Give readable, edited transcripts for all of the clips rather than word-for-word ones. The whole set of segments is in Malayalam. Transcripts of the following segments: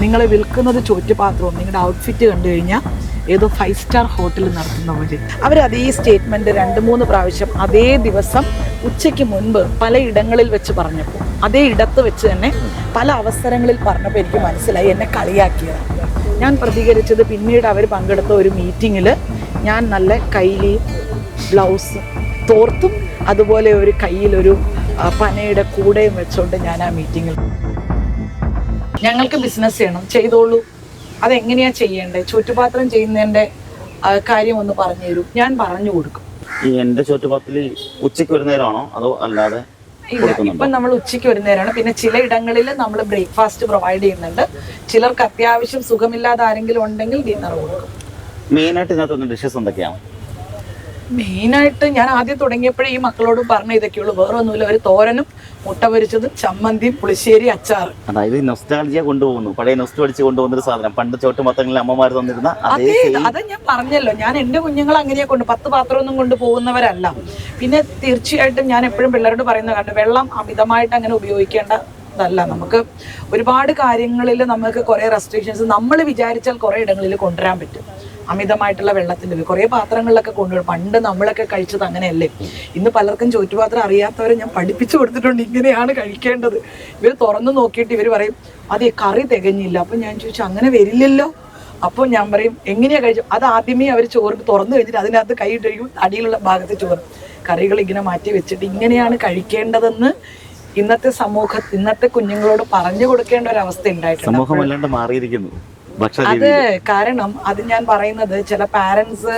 നിങ്ങൾ വിൽക്കുന്നത് ചോറ്റുപാത്രവും നിങ്ങളുടെ ഔട്ട്ഫിറ്റ് കണ്ടു കഴിഞ്ഞാൽ ഏതോ 5 സ്റ്റാർ ഹോട്ടൽ നടത്തുന്ന പോലെ. അവർ അതേ സ്റ്റേറ്റ്മെൻറ്റ് 2-3 പ്രാവശ്യം അതേ ദിവസം ഉച്ചയ്ക്ക് മുൻപ് പല ഇടങ്ങളിൽ വെച്ച് പറഞ്ഞപ്പോൾ, അതേ ഇടത്ത് വെച്ച് തന്നെ പല അവസരങ്ങളിൽ പറഞ്ഞപ്പോൾ എനിക്ക് മനസ്സിലായി എന്നെ കളിയാക്കിയതാണ്. ഞാൻ പ്രതികരിച്ചത് പിന്നീട് അവർ പങ്കെടുത്ത ഒരു മീറ്റിങ്ങിൽ ഞാൻ നല്ല കൈലിയും ബ്ലൗസും തോർത്തും അതുപോലെ ഒരു കയ്യിലൊരു പനയുടെ കൂടെയും വെച്ചുകൊണ്ട് ഞാൻ ആ മീറ്റിങ്ങിൽ, ഞങ്ങൾക്ക് ബിസിനസ് ചെയ്യണം, ചെയ്തോളൂ, അതെങ്ങനെയാണ് ചെയ്യേണ്ടത്, ചോറ്റുപാത്രം ചെയ്യുന്നതിൻ്റെ കാര്യം ഒന്ന് പറഞ്ഞു തരും, ഞാൻ പറഞ്ഞു കൊടുക്കും. ഈ എൻ്റെ ചോറ്റുപാത്രത്തിൽ ഉച്ചയ്ക്ക് ഒരു നേരമാണോ അതോ അല്ലാതെ? ഇല്ല, ഇപ്പം നമ്മൾ ഉച്ചയ്ക്ക് ഒരു നേരമാണ്. പിന്നെ ചില ഇടങ്ങളിൽ നമ്മൾ ബ്രേക്ക്ഫാസ്റ്റ് പ്രൊവൈഡ് ചെയ്യുന്നുണ്ട്. ചിലർക്ക് അത്യാവശ്യം സുഖമില്ലാതെ ആരെങ്കിലും ഉണ്ടെങ്കിൽ ഡിന്നർ കൊടുക്കും. മെയിനായിട്ട് ഇതിനകത്ത് ഡിഷസ് എന്തൊക്കെയാണ്? മെയിനായിട്ട് ഞാൻ ആദ്യം തുടങ്ങിയപ്പോഴേ ഈ മക്കളോട് പറഞ്ഞ ഇതൊക്കെയുള്ളൂ, വേറെ ഒന്നുമില്ല. ഒരു തോരനും മുട്ട പൊരിച്ചതും ചമ്മന്തിയും പുളിശ്ശേരി അച്ചാർ. അതായത് നൊസ്റ്റാൾജിയ കൊണ്ടുപോകുന്നു, പഴയ നൊസ്റ്റു കൊണ്ടുപോകുന്ന ഒരു സാധനം. പണ്ട് ചോറ്റുപാത്രങ്ങളിൽ അമ്മമാർ തന്നിരുന്ന അതേ. അത് ഞാൻ പറഞ്ഞല്ലോ, ഞാൻ എൻ്റെ കുഞ്ഞുങ്ങൾ അങ്ങനെയാ 10 പാത്രമൊന്നും കൊണ്ട് പോകുന്നവരല്ല. പിന്നെ തീർച്ചയായിട്ടും ഞാൻ എപ്പോഴും പിള്ളേരോട് പറയുന്നത് കണ്ട്, വെള്ളം അമിതമായിട്ട് അങ്ങനെ ഉപയോഗിക്കേണ്ടതല്ല. നമുക്ക് ഒരുപാട് കാര്യങ്ങളിൽ നമുക്ക് കുറേ റെസ്ട്രിക്ഷൻസ് നമ്മൾ വിചാരിച്ചാൽ കുറേ ഇടങ്ങളിൽ കൊണ്ടുവരാൻ പറ്റും. അമിതമായിട്ടുള്ള വെള്ളത്തിൻ്റെ കുറേ പാത്രങ്ങളിലൊക്കെ കൊണ്ടുവരും. പണ്ട് നമ്മളൊക്കെ കഴിച്ചത് അങ്ങനെയല്ലേ. ഇന്ന് പലർക്കും ചോറ്റുപാത്രം അറിയാത്തവരെ ഞാൻ പഠിപ്പിച്ചു കൊടുത്തിട്ടുണ്ട്, ഇങ്ങനെയാണ് കഴിക്കേണ്ടത്. ഇവർ തുറന്നു നോക്കിയിട്ട് ഇവർ പറയും അതേ കറി തികഞ്ഞില്ല. അപ്പം ഞാൻ ചോദിച്ചു അങ്ങനെ വരില്ലല്ലോ. അപ്പോൾ ഞാൻ പറയും എങ്ങനെയാണ് കഴിച്ചു? അത് ആദ്യമേ അവർ ചോറ് തുറന്നു കഴിഞ്ഞിട്ട് അതിനകത്ത് കൈയിട്ട് കഴിക്കും, അടിയിലുള്ള ഭാഗത്ത് ചോറ്. കറികൾ ഇങ്ങനെ മാറ്റി വെച്ചിട്ട് ഇങ്ങനെയാണ് കഴിക്കേണ്ടതെന്ന് ഇന്നത്തെ കുഞ്ഞുങ്ങളോട് പറഞ്ഞു കൊടുക്കേണ്ട ഒരു അവസ്ഥ ഉണ്ടായിട്ടുണ്ട്. അത് കാരണം അത് ഞാൻ പറയുന്നത് ചില പാരൻസ്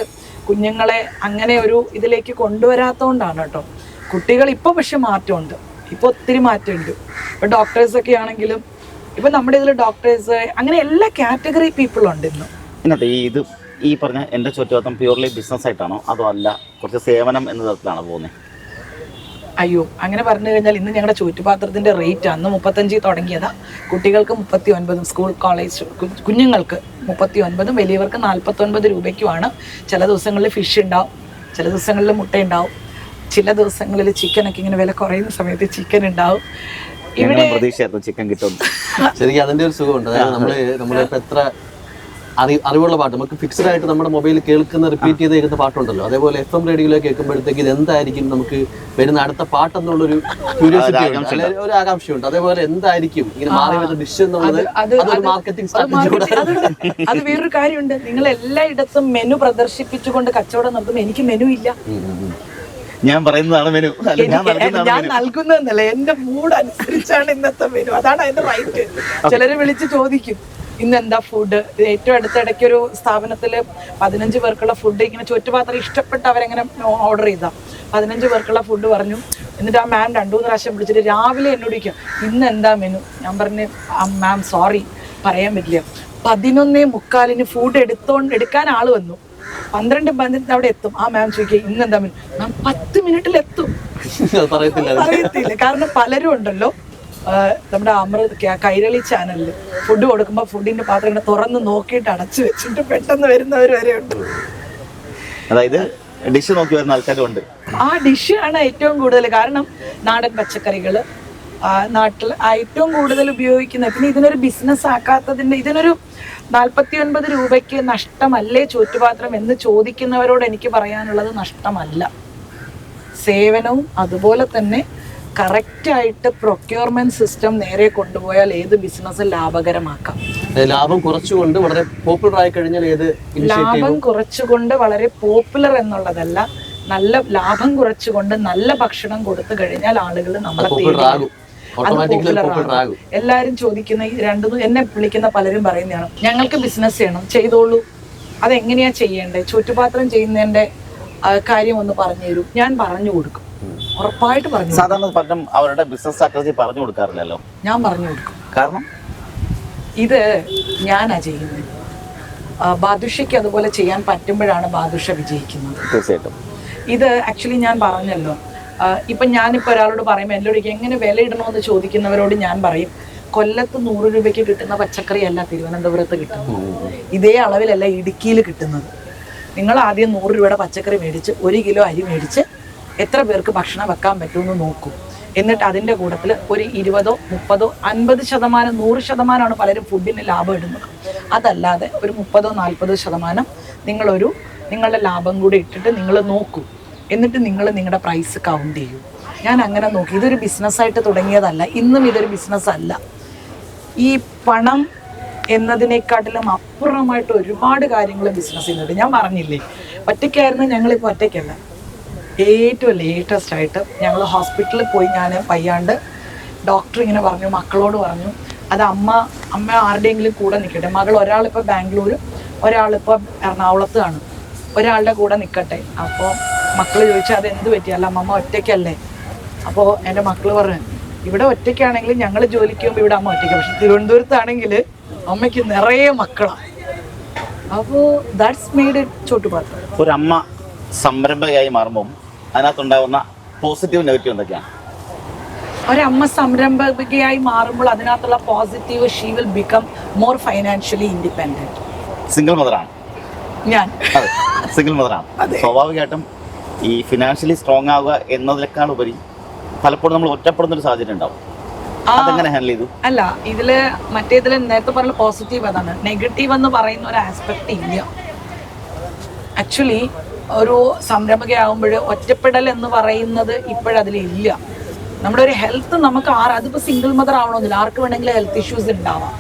കുഞ്ഞുങ്ങളെ അങ്ങനെ ഒരു ഇതിലേക്ക് കൊണ്ടുവരാത്തതുകൊണ്ടാണ് കേട്ടോ. കുട്ടികൾ ഇപ്പോൾ പക്ഷെ മാറ്റമുണ്ട്, ഇപ്പോൾ ഒത്തിരി മാറ്റമുണ്ട്. ഇപ്പോൾ ഡോക്ടേഴ്സൊക്കെ ആണെങ്കിലും ഇപ്പം നമ്മുടെ ഇതിൽ ഡോക്ടേഴ്സ് അങ്ങനെ എല്ലാ കാറ്റഗറി പീപ്പിളും ഉണ്ട് ഇന്ന്. ഇന്നത്തെ ഇത് ഈ പറഞ്ഞ എൻ്റെ ചോറ്റുപാത്രം പ്യൂർലി ബിസിനസ് ആയിട്ടാണോ അതോ അല്ല കുറച്ച് സേവനം എന്ന തരത്തിലാണോ പോകുന്നത്? അയ്യോ, അങ്ങനെ പറഞ്ഞു കഴിഞ്ഞാൽ ഇന്ന് ഞങ്ങളുടെ ചോറ്റുപാത്രത്തിൻ്റെ റേറ്റ് അന്ന് 35 തുടങ്ങിയതാണ്. കുട്ടികൾക്ക് 39, സ്കൂൾ കോളേജ് കുഞ്ഞുങ്ങൾക്ക് 39, വലിയവർക്ക് 49 രൂപയ്ക്കുമാണ്. ചില ദിവസങ്ങളിൽ ഫിഷ് ഉണ്ടാവും, ചില ദിവസങ്ങളിൽ മുട്ട ഉണ്ടാവും, ചില ദിവസങ്ങളിൽ ചിക്കനൊക്കെ ഇങ്ങനെ വില കുറയുന്ന സമയത്ത് ചിക്കൻ ഉണ്ടാവും. ഇവിടെ പ്രതീക്ഷയായിരുന്നു ചിക്കൻ കിട്ടും. ശരിക്കും അതിൻ്റെ ഒരു സുഖമുണ്ട്. അതായത് നമ്മളിപ്പോൾ എത്ര അറിവുള്ള പാട്ട് നമുക്ക് ഫിക്സഡ് ആയിട്ട് നമ്മുടെ മൊബൈലിൽ കേൾക്കുന്ന റിപ്പീറ്റ് ചെയ്ത് കേൾക്കുന്ന പാട്ടുണ്ടല്ലോ, അതേപോലെ FM റേഡിയോയിൽ കേൾക്കുമ്പോഴത്തേക്ക് ഇത് എന്തായിരിക്കും നമുക്ക് വരുന്ന അടുത്ത പാട്ടെന്നുള്ളൊരു ക്യൂരിയോസിറ്റി ഉണ്ട്, ഒരു ആകാംക്ഷയുണ്ട്. അതേപോലെ എന്തായിരിക്കും ഇങ്ങനെ മാറി വരുന്ന ഡിഷ് എന്നുള്ളത് അതൊരു മാർക്കറ്റിംഗ് സ്ട്രാറ്റജി. അത് വേറൊരു കാര്യമുണ്ട്, നിങ്ങൾ എല്ലായിടത്തും മെനു പ്രദർശിപ്പിച്ചുകൊണ്ട് കച്ചവടം നടത്തും. എനിക്ക് മെനു ഇല്ല, ഞാൻ പറയുന്നതാണ് മെനു, ഞാൻ നൽകുന്നതല്ല, എന്റെ മൂഡ് അനുസരിച്ചാണ് ഇന്നത്തെ മെനു. അതാണ് അതിന്റെ റൈറ്റ്. ചിലര് വിളിച്ച് ചോദിക്കും ഇന്ന് എന്താ ഫുഡ്. ഏറ്റവും അടുത്തിടയ്ക്ക് ഒരു സ്ഥാപനത്തിൽ 15 പേർക്കുള്ള ഫുഡ് ഇങ്ങനെ ചോറ്റുപാത്രം ഇഷ്ടപ്പെട്ട് അവരെങ്ങനെ ഓർഡർ ചെയ്താൽ 15 പേർക്കുള്ള ഫുഡ് പറഞ്ഞു. എന്നിട്ട് ആ മാം 2-3 പ്രാവശ്യം വിളിച്ചിട്ട് രാവിലെ എന്നോട് ചോദിക്കും ഇന്ന് എന്താ മെനു. ഞാൻ പറഞ്ഞു മാം സോറി പറയാൻ പറ്റില്ല. 11:45 ഫുഡ് എടുക്കാൻ ആൾ വന്നു. 12:15 അവിടെ എത്തും. ആ മാം ചോദിക്കുക ഇന്ന് എന്താ മെനു. മാം 10 മിനിറ്റിൽ എത്തും. പറയത്തില്ല. കാരണം പലരും ഉണ്ടല്ലോ നമ്മുടെ അമൃത് കൈരളി ചാനലിൽ ഫുഡ് കൊടുക്കുമ്പോൾ ഫുഡിന്റെ പാത്രം ഇങ്ങനെ തുറന്ന് നോക്കിയിട്ട് അടച്ചു വെച്ചിട്ട് പെട്ടെന്ന് വരുന്നവർ വരെ ഉണ്ട്. അതായത് ഡിഷ് നോക്കി വരുന്ന ആൾക്കാരുണ്ട്. ആ ഡിഷ് ആണ് ഏറ്റവും കൂടുതൽ. കാരണം നാടൻ പച്ചക്കറികൾ നാട്ടിൽ ഏറ്റവും കൂടുതൽ ഉപയോഗിക്കുന്നത്. പിന്നെ ഇതിനൊരു ബിസിനസ് ആക്കാത്തതിന്റെ ഇതിനൊരു 49 രൂപയ്ക്ക് നഷ്ടമല്ലേ ചോറ്റുപാത്രം എന്ന് ചോദിക്കുന്നവരോട് എനിക്ക് പറയാനുള്ളത് നഷ്ടമല്ല. സേവനവും അതുപോലെ തന്നെ കറക്റ്റായിട്ട് പ്രൊക്യൂർമെന്റ് സിസ്റ്റം നേരെ കൊണ്ടുപോയാൽ ഏത് ബിസിനസ് ലാഭകരമാക്കാം. ലാഭം കുറച്ചുകൊണ്ട് വളരെ പോപ്പുലർ ആയി കഴിഞ്ഞാൽ ലാഭം കുറച്ചുകൊണ്ട് വളരെ പോപ്പുലർ എന്നുള്ളതല്ല, നല്ല ലാഭം കുറച്ചുകൊണ്ട് നല്ല ഭക്ഷണം കൊടുത്തു കഴിഞ്ഞാൽ ആളുകൾ നമ്മളെ തേടി എല്ലാരും ചോദിക്കുന്ന ഈ എന്നെ വിളിക്കുന്ന പലരും പറയുന്നതാണ് ഞങ്ങൾക്ക് ബിസിനസ് ചെയ്യണം, ചെയ്തോളൂ, അതെങ്ങനെയാ ചെയ്യേണ്ടത്, ചോറ്റുപാത്രം ചെയ്യുന്നതിന്റെ കാര്യം ഒന്ന് പറഞ്ഞു തരും, ഞാൻ പറഞ്ഞു കൊടുക്കും. ഉറപ്പായിട്ട് പറഞ്ഞു. സാധാരണ പലരും അവരുടെ ബിസിനസ് സ്ട്രാറ്റജി പറഞ്ഞു കൊടുക്കാറില്ലല്ലോ. ഞാൻ പറഞ്ഞു കൊടുക്കും. കാരണം ഇത് ഞാനാ ചെയ്യുന്നത്. ബാദുഷയ്ക്ക് അതുപോലെ ചെയ്യാൻ പറ്റുമ്പോഴാണ് ബാദുഷ വിജയിക്കുന്നത്. തീർച്ചയായിട്ടും. ഇത് ആക്ച്വലി ഞാൻ പറഞ്ഞല്ലോ, ഇപ്പം ഞാനിപ്പോൾ ഒരാളോട് പറയുമ്പോൾ എന്നോട് എങ്ങനെ വില ഇടണമെന്ന് ചോദിക്കുന്നവരോട് ഞാൻ പറയും കൊല്ലത്ത് 100 രൂപയ്ക്ക് കിട്ടുന്ന പച്ചക്കറി അല്ല തിരുവനന്തപുരത്ത് കിട്ടുന്നത്, ഇതേ അളവിലല്ല ഇടുക്കിയിൽ കിട്ടുന്നത്. നിങ്ങൾ ആദ്യം 100 രൂപയുടെ പച്ചക്കറി മേടിച്ച് 1 കിലോ അരി മേടിച്ച് എത്ര പേർക്ക് ഭക്ഷണം വെക്കാൻ പറ്റുമെന്ന് നോക്കൂ. എന്നിട്ട് അതിൻ്റെ കൂട്ടത്തിൽ ഒരു 20, 30, 50%, 100%ആണ് പലരും ഫുഡിന് ലാഭം ഇടുന്നത്. അതല്ലാതെ ഒരു 30, 40% നിങ്ങളുടെ ലാഭം കൂടി ഇട്ടിട്ട് നിങ്ങൾ നോക്കൂ. എന്നിട്ട് നിങ്ങൾ നിങ്ങളുടെ പ്രൈസ് കൗണ്ട് ചെയ്യൂ. ഞാൻ അങ്ങനെ നോക്കി. ഇതൊരു ബിസിനസ്സായിട്ട് തുടങ്ങിയതല്ല, ഇന്നും ഇതൊരു ബിസിനസ്സല്ല. ഈ പണം എന്നതിനേക്കാട്ടിലും അപ്പുറമായിട്ട് ഒരുപാട് കാര്യങ്ങൾ ബിസിനസ് ചെയ്യുന്നുണ്ട്. ഞാൻ പറഞ്ഞില്ലേ, ഒറ്റയ്ക്കായിരുന്നു. ഞങ്ങളിപ്പോൾ ഒറ്റയ്ക്കല്ല. ഏറ്റവും ലേറ്റസ്റ്റ് ആയിട്ട് ഞങ്ങൾ ഹോസ്പിറ്റലിൽ പോയി, ഞാൻ വയ്യാണ്ട് ഡോക്ടർ ഇങ്ങനെ പറഞ്ഞു, മക്കളോട് പറഞ്ഞു, അത് അമ്മ ആരുടെയെങ്കിലും കൂടെ നിൽക്കട്ടെ. മകൾ ഒരാളിപ്പോൾ ബാംഗ്ലൂർ, ഒരാളിപ്പോൾ എറണാകുളത്താണ്, ഒരാളുടെ കൂടെ നിൽക്കട്ടെ. അപ്പോൾ മക്കൾ ചോദിച്ചാൽ അത് എന്ത് പറ്റിയല്ല, അമ്മ ഒറ്റയ്ക്കല്ലേ? അപ്പോൾ എൻ്റെ മക്കൾ പറഞ്ഞു, ഇവിടെ ഒറ്റയ്ക്കാണെങ്കിൽ ഞങ്ങൾ ജോലിക്ക് പോകുമ്പോൾ ഇവിടെ അമ്മ ഒറ്റയ്ക്ക്, പക്ഷെ തിരുവനന്തപുരത്താണെങ്കിൽ അമ്മയ്ക്ക് നിറയെ മക്കളാണ്. അപ്പോൾ ദാറ്റ്സ് മെയ്ഡ് ഇറ്റ് ചോട്ടുപാത്രം. ഒരമ്മ സംരംഭകയായി മാറുമ്പോൾ അതിനകത്തുണ്ടാകുന്ന പോസിറ്റീവ് നെഗറ്റീവ് എന്തൊക്കെയാണ്? ഒരമ്മ സംരംഭകയായി മാറുമ്പോൾ അതിനകത്തുള്ള positive, she will become more financially independent. Single മദറാണ് ഞാൻ. അതെ, സിംഗിൾ മദറാണ്. സ്വാഭാവികമായിട്ടും ഈ ഫിനാൻഷ്യലി സ്ട്രോങ് ആവുക എന്നതിനേക്കാൾ ഉപരി പലപ്പോഴും നമ്മൾ ഒറ്റപ്പെടുന്ന ഒരു സാഹചര്യം ഉണ്ടാവും. അതെങ്ങനെ ഹാൻഡിൽ ചെയ്തു? അല്ല, മറ്റേതിൽ നേരത്തെ പറഞ്ഞ പോസിറ്റീവ് അതാണ്. നെഗറ്റീവ് എന്ന് പറയുന്ന ഒരു ആസ്പെക്ട് ഇല്ല. ആക്ച്വലി ഒരു സംരംഭകയാകുമ്പോൾ ഒറ്റപ്പെടൽ എന്ന് പറയുന്നത് ഇപ്പോഴതിലില്ല. നമ്മുടെ ഒരു ഹെൽത്ത് നമുക്ക് അതിപ്പോൾ സിംഗിൾ മദർ ആവണമെന്നില്ല, ആർക്ക് വേണമെങ്കിലും ഹെൽത്ത് ഇഷ്യൂസ് ഉണ്ടാവാം.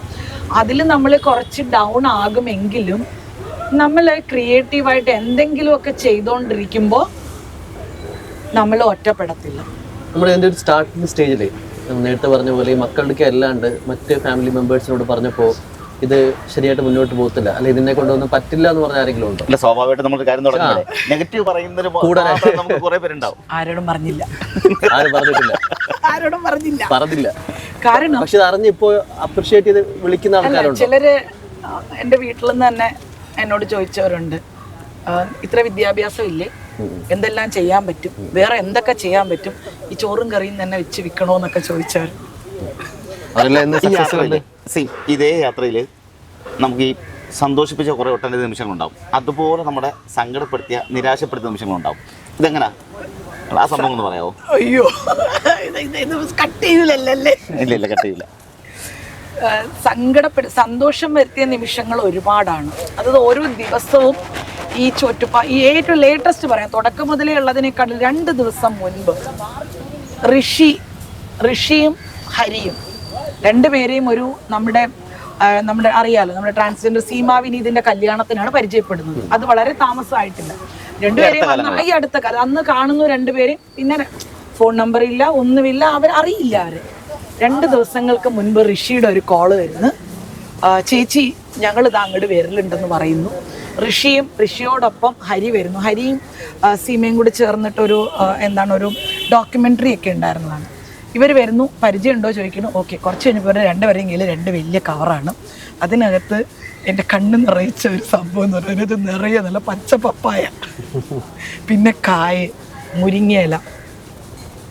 അതിൽ നമ്മൾ കുറച്ച് ഡൗൺ ആകുമെങ്കിലും നമ്മൾ ക്രിയേറ്റീവായിട്ട് എന്തെങ്കിലുമൊക്കെ ചെയ്തുകൊണ്ടിരിക്കുമ്പോൾ നമ്മൾ ഒറ്റപ്പെടത്തില്ല. നമ്മുടെ എൻ്റെ ഒരു സ്റ്റാർട്ടിങ് സ്റ്റേജിൽ നേരത്തെ പറഞ്ഞ പോലെ ഈ മക്കളുടെ അല്ലാണ്ട് മറ്റ് ഫാമിലി മെമ്പേഴ്സിനോട് പറഞ്ഞപ്പോൾ ഇത് ശരിയായിട്ട് മുന്നോട്ട് പോകത്തില്ല, അല്ലെ ഇതിനെ കൊണ്ടൊന്നും പറ്റില്ല എന്ന് പറഞ്ഞ ആരെങ്കിലും ഉണ്ടോ? അല്ല, സ്വാഭാവികമായിട്ട് നമ്മൾ കാര്യം തുടങ്ങി നെഗറ്റീവ് പറയുന്നതിന് നമുക്ക് കുറെ പേരുണ്ടാവും. ആരോടും പറഞ്ഞില്ല, ആരോടും പറഞ്ഞില്ല. കാരണം പക്ഷെ ഇത് അറിഞ്ഞ് ഇപ്പോൾ അപ്രിഷിയേറ്റ് ചെയ്ത് വിളിക്കുന്ന ആൾക്കാരുണ്ട്. ചിലര് എൻ്റെ വീട്ടിൽ നിന്ന് തന്നെ എന്നോട് ചോദിച്ചവരുണ്ട്, ഇത്ര വിദ്യാഭ്യാസം ഇല്ലേ, എന്തെല്ലാം ചെയ്യാൻ പറ്റും, വേറെ എന്തൊക്കെ ചെയ്യാൻ പറ്റും, ഈ ചോറും കറിയും തന്നെ വെച്ച് വിൽക്കണോന്നൊക്കെ ചോദിച്ചവർ. ഇതേ യാത്രയിൽ നമുക്ക് ഈ സന്തോഷിപ്പിച്ച കുറേ ഒട്ടനവധി നിമിഷങ്ങളുണ്ടാവും, അതുപോലെ നമ്മുടെ സങ്കടപ്പെടുത്തിയ നിരാശപ്പെടുത്തിയ നിമിഷങ്ങളുണ്ടാവും. ഇതെങ്ങനാ ആ സംഭവം ഒന്ന് പറയാമോ? അയ്യോ, കട്ട് ചെയ്തില്ലല്ലേ? ഇല്ല, കട്ട് ചെയ്യില്ല. സന്തോഷം വരുത്തിയ നിമിഷങ്ങൾ ഒരുപാടാണ്. അത് ഓരോ ദിവസവും ഈ ഈ ഏറ്റവും ലേറ്റസ്റ്റ് പറയാം, തുടക്കം മുതലേ ഉള്ളതിനേക്കാൾ 2 ദിവസം മുൻപ് ഋഷിയും ഹരിയും രണ്ടുപേരെയും നമ്മുടെ അറിയാലോ, നമ്മുടെ ട്രാൻസ്ജെൻഡർ സീമാ വിനീതിന്റെ കല്യാണത്തിനാണ് പരിചയപ്പെടുന്നത്. അത് വളരെ താമസമായിട്ടില്ല. രണ്ടുപേരെയും ഈ അടുത്ത കാലം അന്ന് കാണുന്നു രണ്ടുപേരെയും. പിന്നെ ഫോൺ നമ്പർ ഇല്ല, ഒന്നുമില്ല, അറിയില്ല. 2 ദിവസങ്ങൾക്ക് മുൻപ് ഋഷിയുടെ ഒരു കോള് വരുന്നു, ചേച്ചി ഞങ്ങൾ അങ്ങോട്ട് വരലുണ്ടെന്ന് പറയുന്നു. ഋഷിയോടൊപ്പം ഹരി വരുന്നു. ഹരിയും സീമയും കൂടി ചേർന്നിട്ടൊരു ഒരു ഡോക്യുമെൻ്ററി ഒക്കെ ഉണ്ടായിരുന്നതാണ്. ഇവർ വരുന്നു, പരിചയമുണ്ടോ ചോദിക്കുന്നു. ഓക്കെ, കുറച്ച് കഴിഞ്ഞപ്പോൾ രണ്ടുപേരെയും കയ്യിൽ 2 വലിയ കവറാണ്. അതിനകത്ത് എൻ്റെ കണ്ണ് നിറയിച്ച ഒരു സംഭവം എന്ന് പറയുന്നത്, ഇത് നിറയെ നല്ല പച്ച പപ്പായ, പിന്നെ കായ, മുരിങ്ങയില.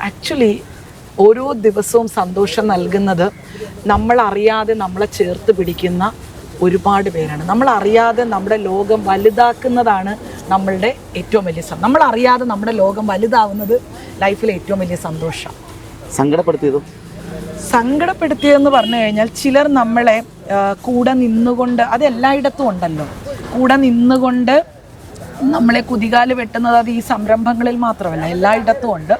ആക്ച്വലി ഓരോ ദിവസവും സന്തോഷം നൽകുന്നത് നമ്മളറിയാതെ നമ്മളെ ചേർത്ത് പിടിക്കുന്ന ഒരുപാട് പേരാണ്. നമ്മളറിയാതെ നമ്മുടെ ലോകം വലുതാക്കുന്നതാണ് നമ്മളുടെ ഏറ്റവും വലിയ നമ്മളറിയാതെ നമ്മുടെ ലോകം വലുതാവുന്നത് ലൈഫിലെ ഏറ്റവും വലിയ സന്തോഷം. സങ്കടപ്പെടുത്തിയതെന്ന് പറഞ്ഞു കഴിഞ്ഞാൽ, ചിലർ നമ്മളെ കൂടെ നിന്നുകൊണ്ട്, അത് എല്ലായിടത്തും ഉണ്ടല്ലോ, കൂടെ നിന്നുകൊണ്ട് നമ്മളെ കുതികാല് വെട്ടുന്നത് അത് ഈ സംരംഭങ്ങളിൽ മാത്രമല്ല, എല്ലായിടത്തും ഉണ്ട്.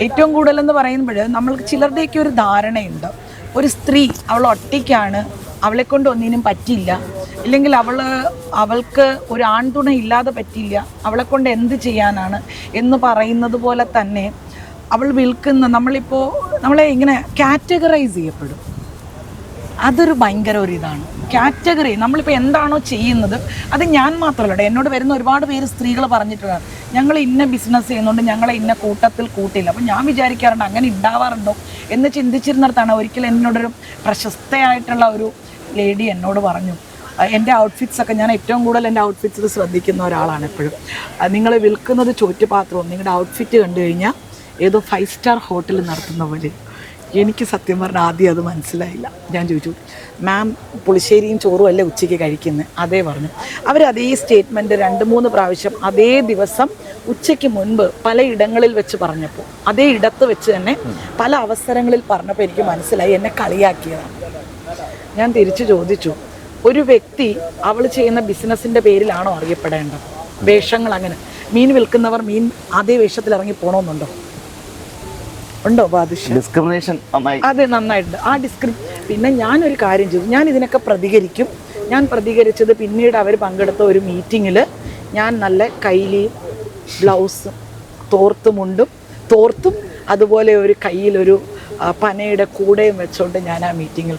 ഏറ്റവും കൂടുതലെന്ന് പറയുമ്പോൾ നമ്മൾക്ക് ചിലരുടെയൊക്കെ ഒരു ധാരണയുണ്ട്, ഒരു സ്ത്രീ അവൾ ഒറ്റയ്ക്കാണ്, അവളെ കൊണ്ട് ഒന്നിനും പറ്റില്ല, ഇല്ലെങ്കിൽ അവൾക്ക് ഒരു ആൺതുണ ഇല്ലാതെ പറ്റില്ല, അവളെ കൊണ്ട് എന്ത് ചെയ്യാനാണ് എന്ന് പറയുന്നത് പോലെ തന്നെ അവൾ വിൽക്കുന്ന നമ്മളെ ഇങ്ങനെ കാറ്റഗറൈസ് ചെയ്യപ്പെടും. അതൊരു ഭയങ്കര ഒരു ഇതാണ് കാറ്റഗറി. നമ്മളിപ്പോൾ എന്താണോ ചെയ്യുന്നത് അത് ഞാൻ മാത്രമല്ല, എന്നോട് വരുന്ന ഒരുപാട് പേര് സ്ത്രീകൾ പറഞ്ഞിട്ടുള്ളതാണ്, ഞങ്ങൾ ഇന്ന ബിസിനസ് ചെയ്യുന്നുണ്ട്, ഞങ്ങളെ ഇന്ന കൂട്ടത്തിൽ കൂട്ടില്ല. അപ്പം ഞാൻ വിചാരിക്കാറുണ്ട് അങ്ങനെ ഉണ്ടാവാറുണ്ടോ എന്ന് ചിന്തിച്ചിരുന്നിടത്താണ് ഒരിക്കലും എന്നോടൊരു പ്രശസ്തയായിട്ടുള്ള ഒരു ലേഡി എന്നോട് പറഞ്ഞു, എൻ്റെ ഔട്ട്ഫിറ്റ്സൊക്കെ, ഞാൻ ഏറ്റവും കൂടുതൽ എൻ്റെ ഔട്ട്ഫിറ്റ്സിൽ ശ്രദ്ധിക്കുന്ന ഒരാളാണ് എപ്പോഴും, നിങ്ങൾ വിൽക്കുന്നത് ചോറ്റുപാത്രവും നിങ്ങളുടെ ഔട്ട്ഫിറ്റ് കണ്ടു കഴിഞ്ഞാൽ ഏതോ 5 സ്റ്റാർ ഹോട്ടൽ നടത്തുന്ന പോലെ. എനിക്ക് സത്യം പറഞ്ഞാൽ ആദ്യം അത് മനസ്സിലായില്ല. ഞാൻ ചോദിച്ചു, മാം പുളിശ്ശേരിയും ചോറും അല്ലേ ഉച്ചയ്ക്ക് കഴിക്കുന്നത്? അതേ പറഞ്ഞു. അതേ സ്റ്റേറ്റ്മെൻറ്റ് 2-3 പ്രാവശ്യം അതേ ദിവസം ഉച്ചയ്ക്ക് മുൻപ് പലയിടങ്ങളിൽ വെച്ച് പറഞ്ഞപ്പോൾ അതേ ഇടത്ത് വെച്ച് തന്നെ പല അവസരങ്ങളിൽ പറഞ്ഞപ്പോൾ എനിക്ക് മനസ്സിലായി എന്നെ കളിയാക്കിയതാണ്. ഞാൻ തിരിച്ചു ചോദിച്ചു, ഒരു വ്യക്തി അവൾ ചെയ്യുന്ന ബിസിനസ്സിൻ്റെ പേരിലാണോ അറിയപ്പെടേണ്ടത്? വേഷങ്ങൾ അങ്ങനെ, മീൻ വിൽക്കുന്നവർ മീൻ അതേ വേഷത്തിൽ ഇറങ്ങി പോകണമെന്നുണ്ടോ? ഉണ്ടോ ബാദുഷ? ഡിസ്ക്രിമിനേഷൻ അത് നന്നായിട്ടുണ്ട്. പിന്നെ ഞാനൊരു കാര്യം ചെയ്തു, ഞാൻ ഇതിനൊക്കെ പ്രതികരിക്കും. ഞാൻ പ്രതികരിച്ചത് പിന്നീട് അവർ പങ്കെടുത്ത ഒരു മീറ്റിങ്ങിൽ ഞാൻ നല്ല കൈലിയും ബ്ലൗസും തോർത്തും അതുപോലെ ഒരു കയ്യിലൊരു പനയുടെ കൂടെയും വെച്ചോണ്ട് ഞാൻ ആ മീറ്റിങ്ങിൽ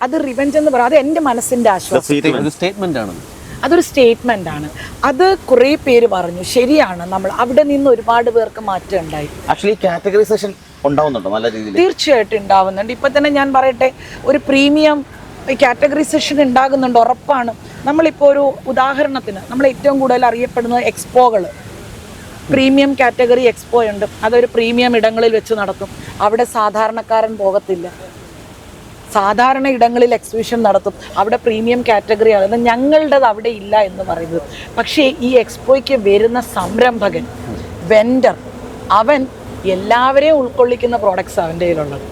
അത് റിവെഞ്ച് എന്ന് പറയാം. അത് എൻ്റെ മനസ്സിന്റെ ആശ്വാസം, അതൊരു സ്റ്റേറ്റ്മെന്റ് ആണ്. അത് കുറേ പേര് പറഞ്ഞു, ശരിയാണ്, നമ്മൾ അവിടെ നിന്ന് ഒരുപാട് പേർക്ക് മാറ്റം ഉണ്ടായി. ആക്ച്വലി കാറ്റഗറൈസേഷൻ ഉണ്ടാവുന്നുണ്ടോ നല്ല രീതിയിൽ? തീർച്ചയായിട്ടും ഉണ്ടാവുന്നുണ്ട്. ഇപ്പൊ തന്നെ ഞാൻ പറയട്ടെ, ഒരു പ്രീമിയം കാറ്റഗറൈസേഷൻ ഉണ്ടാകുന്നുണ്ട്, ഉറപ്പാണ്. നമ്മളിപ്പോൾ ഒരു ഉദാഹരണത്തിന് നമ്മൾ ഏറ്റവും കൂടുതൽ അറിയപ്പെടുന്നത് എക്സ്പോകൾ, പ്രീമിയം കാറ്റഗറി എക്സ്പോ ഉണ്ട്. അതൊരു പ്രീമിയം ഇടങ്ങളിൽ വെച്ച് നടത്തും. അവിടെ സാധാരണക്കാരൻ പോകത്തില്ല. സാധാരണ ഇടങ്ങളിൽ എക്സിബിഷൻ നടത്തും, അവിടെ പ്രീമിയം കാറ്റഗറിയാണ്. എന്നാൽ ഞങ്ങളുടേത് അവിടെ ഇല്ല എന്ന് പറയുന്നത്. പക്ഷേ ഈ എക്സ്പോയ്ക്ക് വരുന്ന സംരംഭകൻ, വെൻഡർ, അവൻ എല്ലാവരെയും ഉൾക്കൊള്ളിക്കുന്ന പ്രോഡക്ട്സ് അവൻ്റെ കയ്യിലുള്ളത്.